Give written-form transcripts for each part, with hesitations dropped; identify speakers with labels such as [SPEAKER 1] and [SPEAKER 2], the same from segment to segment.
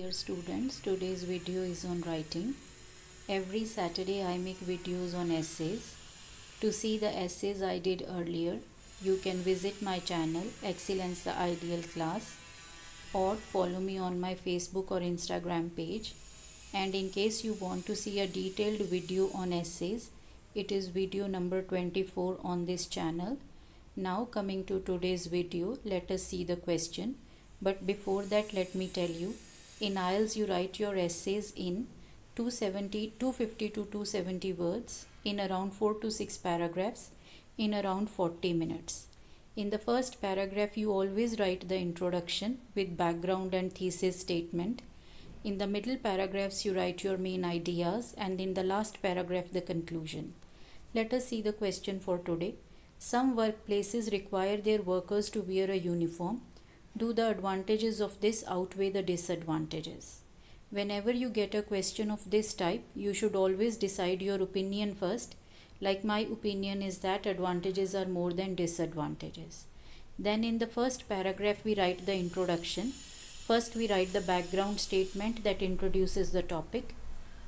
[SPEAKER 1] Dear students, today's video is on writing. Every Saturday I make videos on essays. To see the essays I did earlier, you can visit my channel Excellence the Ideal Class or follow me on my Facebook or Instagram page. And in case you want to see a detailed video on essays, it is video number 24 on this channel. Now coming to today's video, let us see the question. But before that, let me tell you, in IELTS you write your essays in 250 to 270 words in around 4 to 6 paragraphs in around 40 minutes. In the first paragraph you always write the introduction with background and thesis statement. In the middle paragraphs you write your main ideas, and in the last paragraph the conclusion. Let us see the question for today. Some workplaces require their workers to wear a uniform. Do the advantages of this outweigh the disadvantages? Whenever you get a question of this type, you should always decide your opinion first. Like my opinion is that advantages are more than disadvantages. Then in the first paragraph we write the introduction. First we write the background statement that introduces the topic.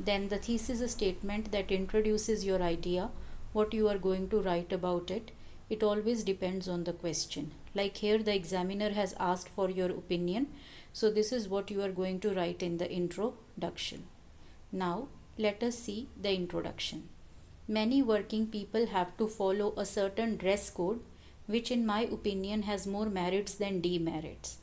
[SPEAKER 1] Then the thesis statement that introduces your idea, what you are going to write about it. It always depends on the question. Like here the examiner has asked for your opinion. So this is what you are going to write in the introduction. Now let us see the introduction. Many working people have to follow a certain dress code, which in my opinion has more merits than demerits.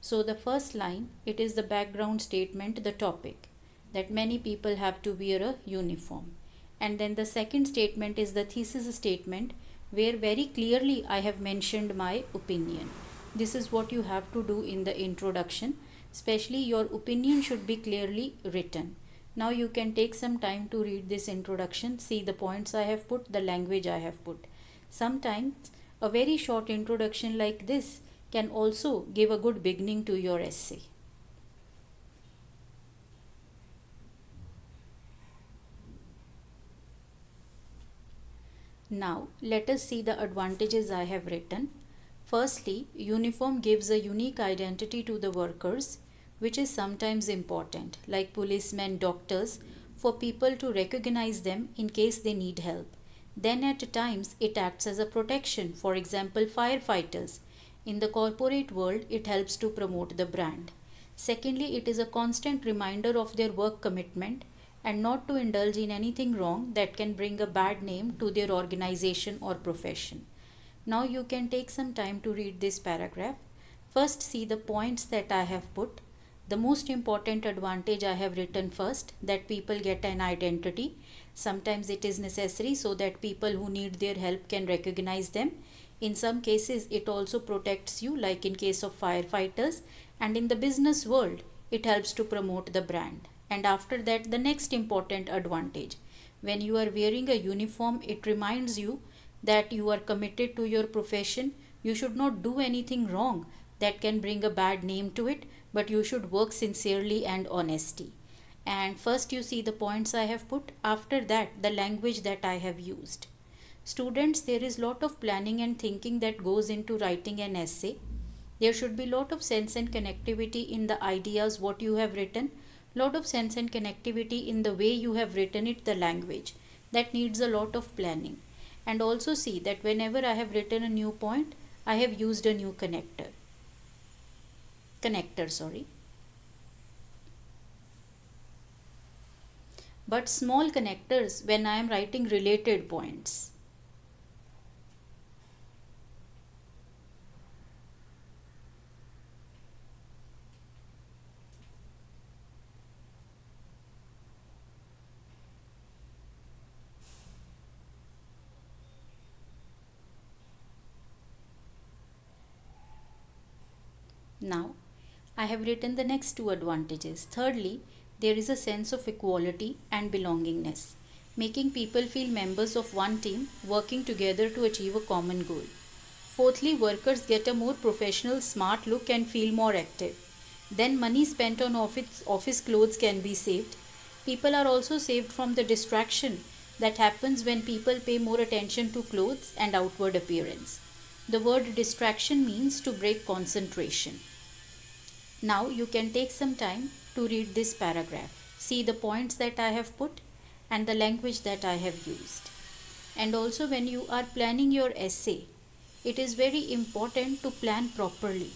[SPEAKER 1] So the first line, it is the background statement, the topic, that many people have to wear a uniform. And then the second statement is the thesis statement, where very clearly I have mentioned my opinion. This is what you have to do in the introduction. Especially your opinion should be clearly written. Now you can take some time to read this introduction, see the points I have put, the language I have put. Sometimes a very short introduction like this can also give a good beginning to your essay. Now let us see the advantages I have written. Firstly, uniform gives a unique identity to the workers, which is sometimes important, like policemen, doctors, for people to recognize them in case they need help. Then at times it acts as a protection, for example firefighters. In the corporate world it helps to promote the brand. Secondly, it is a constant reminder of their work commitment and not to indulge in anything wrong that can bring a bad name to their organization or profession. Now you can take some time to read this paragraph. First see the points that I have put. The most important advantage I have written first, that people get an identity. Sometimes it is necessary so that people who need their help can recognize them. In some cases it also protects you, like in case of firefighters, and in the business world it helps to promote the brand. And after that, the next important advantage, when you are wearing a uniform, it reminds you that you are committed to your profession. You should not do anything wrong that can bring a bad name to it, but you should work sincerely and honesty. And first you see the points I have put, after that the language that I have used. Students, there is lot of planning and thinking that goes into writing an essay. There should be lot of sense and connectivity in the ideas what you have written, lot of sense and connectivity in the way you have written it, the language. That needs a lot of planning. And also see that whenever I have written a new point, I have used a new connector. But small connectors when I am writing related points. Now, I have written the next two advantages. Thirdly, there is a sense of equality and belongingness, making people feel members of one team working together to achieve a common goal. Fourthly, workers get a more professional, smart look and feel more active. Then money spent on office clothes can be saved. People are also saved from the distraction that happens when people pay more attention to clothes and outward appearance. The word distraction means to break concentration. Now you can take some time to read this paragraph. See the points that I have put and the language that I have used. And also, when you are planning your essay, it is very important to plan properly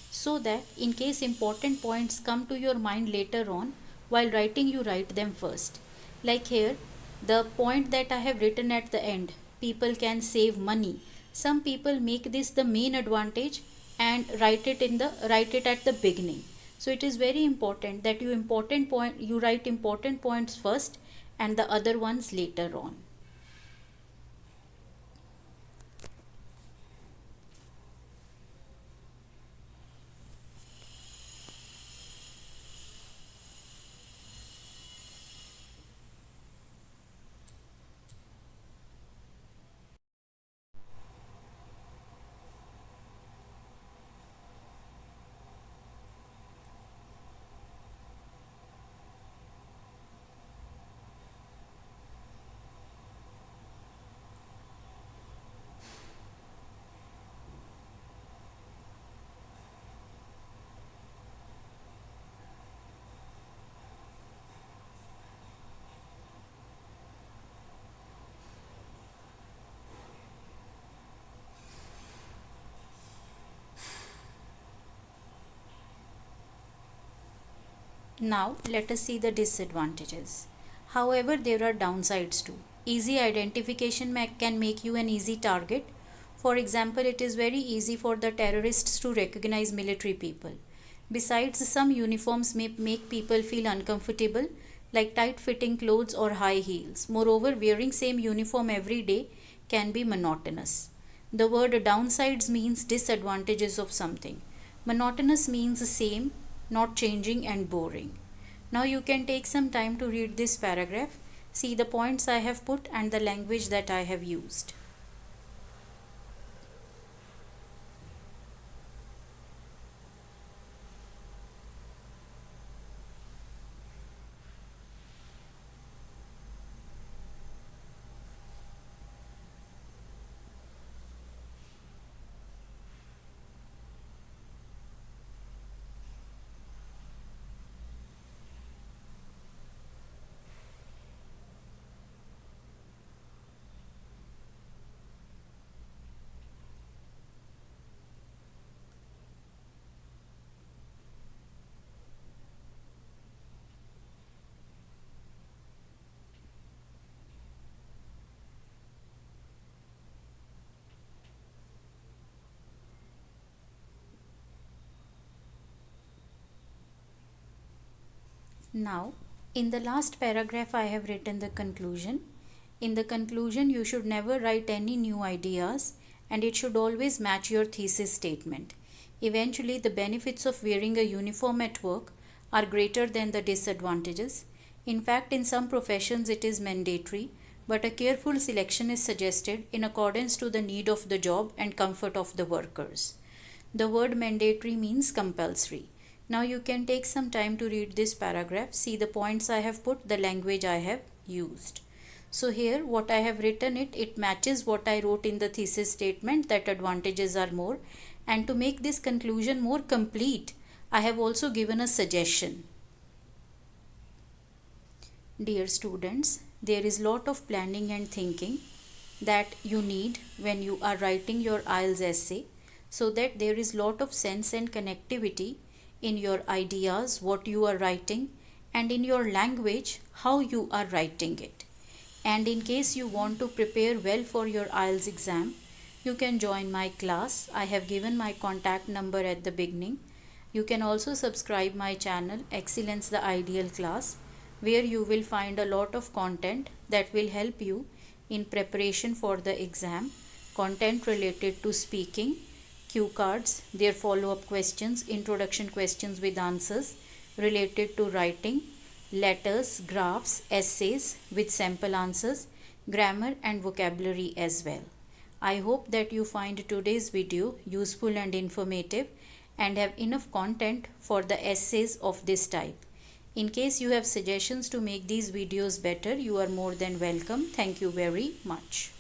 [SPEAKER 1] so that in case important points come to your mind later on while writing, you write them first. Like here, the point that I have written at the end, people can save money. Some people make this the main advantage and write it at the beginning. So it is very important that you write important points first and the other ones later on. Now let us see the disadvantages. However, there are downsides too. Easy identification can make you an easy target. For example, it is very easy for the terrorists to recognize military people. Besides, some uniforms may make people feel uncomfortable, like tight-fitting clothes or high heels. Moreover, wearing same uniform every day can be monotonous. The word downsides means disadvantages of something. Monotonous means same, not changing and boring. Now you can take some time to read this paragraph, see the points I have put and the language that I have used. Now, in the last paragraph, I have written the conclusion. In the conclusion, you should never write any new ideas and it should always match your thesis statement. Eventually, the benefits of wearing a uniform at work are greater than the disadvantages. In fact, in some professions, it is mandatory, but a careful selection is suggested in accordance to the need of the job and comfort of the workers. The word mandatory means compulsory. Now you can take some time to read this paragraph, see the points I have put, the language I have used. So here what I have written it matches what I wrote in the thesis statement, that advantages are more. And to make this conclusion more complete, I have also given a suggestion. Dear students, there is lot of planning and thinking that you need when you are writing your IELTS essay, so that there is lot of sense and connectivity in your ideas, what you are writing, and in your language, how you are writing it. And in case you want to prepare well for your IELTS exam, you can join my class. I have given my contact number at the beginning. You can also subscribe my channel Excellence the Ideal Class, where you will find a lot of content that will help you in preparation for the exam, content related to speaking, cue cards, their follow-up questions, introduction questions with answers related to writing, letters, graphs, essays with sample answers, grammar and vocabulary as well. I hope that you find today's video useful and informative and have enough content for the essays of this type. In case you have suggestions to make these videos better, you are more than welcome. Thank you very much.